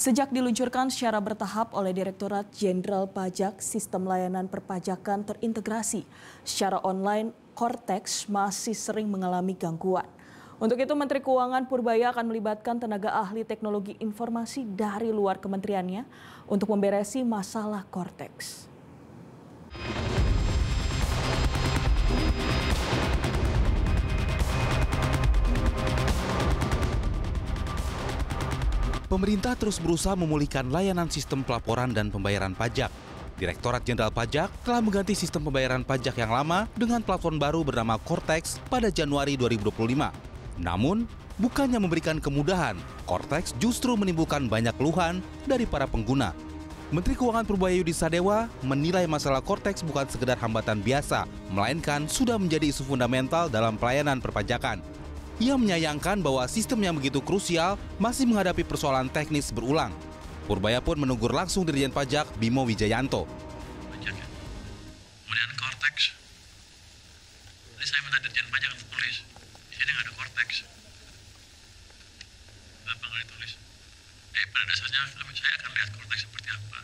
Sejak diluncurkan secara bertahap oleh Direktorat Jenderal Pajak, sistem layanan perpajakan terintegrasi secara online, Cortex masih sering mengalami gangguan. Untuk itu, Menteri Keuangan Purbaya akan melibatkan tenaga ahli teknologi informasi dari luar kementeriannya untuk memberesi masalah Cortex. Pemerintah terus berusaha memulihkan layanan sistem pelaporan dan pembayaran pajak. Direktorat Jenderal Pajak telah mengganti sistem pembayaran pajak yang lama dengan platform baru bernama Cortex pada Januari 2025. Namun, bukannya memberikan kemudahan, Cortex justru menimbulkan banyak keluhan dari para pengguna. Menteri Keuangan Purbaya Yudi Sadewa menilai masalah Cortex bukan sekedar hambatan biasa, melainkan sudah menjadi isu fundamental dalam pelayanan perpajakan. Ia menyayangkan bahwa sistem yang begitu krusial masih menghadapi persoalan teknis berulang. Purbaya pun menegur langsung Dirjen Pajak Bimo Wijayanto. Kemudian Cortex, jadi saya minta Dirjen Pajak untuk tulis, di sini nggak ada Cortex. Kenapa nggak ditulis? Pada dasarnya saya akan lihat Cortex seperti apa.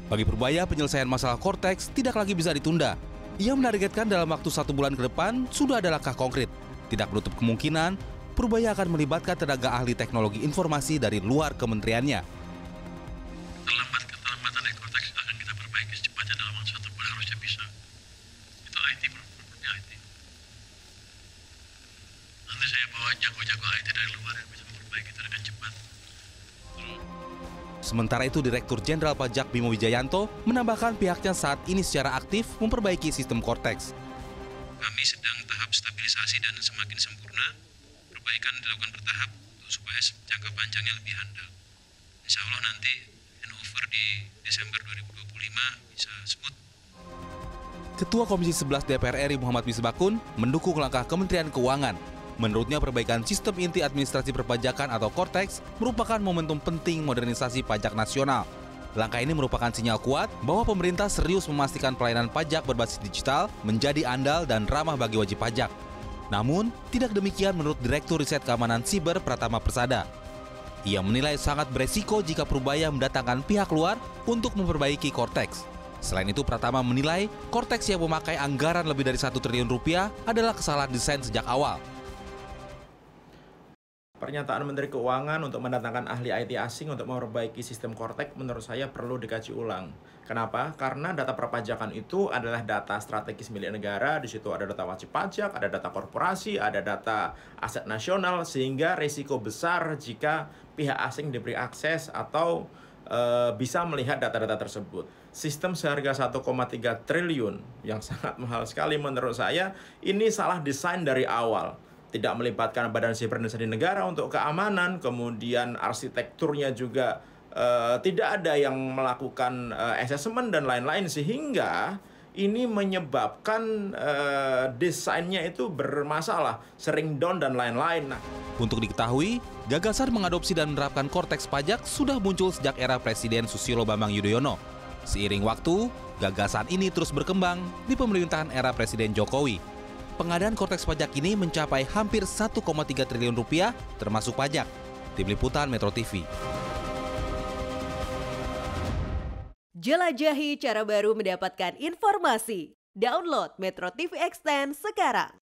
Bagi Purbaya, penyelesaian masalah Cortex tidak lagi bisa ditunda. Ia menargetkan dalam waktu 1 bulan ke depan sudah ada langkah konkret. Tidak menutup kemungkinan, Purbaya akan melibatkan tenaga ahli teknologi informasi dari luar kementeriannya. Keterlambatan dari Cortex akan kita perbaiki secepatnya dalam waktu 1 bulan harusnya bisa. Itu IT, problemnya IT. Nanti saya bawa jago-jago IT dari luar yang bisa memperbaiki itu dengan cepat. Sementara itu, Direktur Jenderal Pajak Bimo Wijayanto menambahkan pihaknya saat ini secara aktif memperbaiki sistem Cortex. Kami sedang tahap stabilisasi dan semakin sempurna, perbaikan dilakukan bertahap supaya jangka panjangnya lebih handal. Insya Allah nanti handover di Desember 2025 bisa smooth. Ketua Komisi 11 DPR RI Muhammad Misbakun mendukung langkah Kementerian Keuangan. Menurutnya, perbaikan sistem inti administrasi perpajakan atau Cortex merupakan momentum penting modernisasi pajak nasional. Langkah ini merupakan sinyal kuat bahwa pemerintah serius memastikan pelayanan pajak berbasis digital menjadi andal dan ramah bagi wajib pajak. Namun, tidak demikian menurut Direktur Riset Keamanan Siber Pratama Persada. Ia menilai sangat beresiko jika Purbaya mendatangkan pihak luar untuk memperbaiki Cortex. Selain itu, Pratama menilai Cortex yang memakai anggaran lebih dari 1 triliun rupiah adalah kesalahan desain sejak awal. Pernyataan Menteri Keuangan untuk mendatangkan ahli IT asing untuk memperbaiki sistem Cortex menurut saya perlu dikaji ulang. Kenapa? Karena data perpajakan itu adalah data strategis milik negara, di situ ada data wajib pajak, ada data korporasi, ada data aset nasional, sehingga risiko besar jika pihak asing diberi akses atau bisa melihat data-data tersebut. Sistem seharga 1,3 triliun yang sangat mahal sekali menurut saya, ini salah desain dari awal. Tidak melibatkan Badan Siber dan Sandi Negara untuk keamanan, kemudian arsitekturnya juga tidak ada yang melakukan asesmen dan lain-lain, sehingga ini menyebabkan desainnya itu bermasalah, sering down dan lain-lain. Untuk diketahui, gagasan mengadopsi dan menerapkan Cortex pajak sudah muncul sejak era Presiden Susilo Bambang Yudhoyono. Seiring waktu, gagasan ini terus berkembang di pemerintahan era Presiden Jokowi. Pengadaan Cortex pajak ini mencapai hampir 1,3 triliun rupiah termasuk pajak. Tim Liputan Metro TV. Jelajahi cara baru mendapatkan informasi. Download Metro TV Extend sekarang.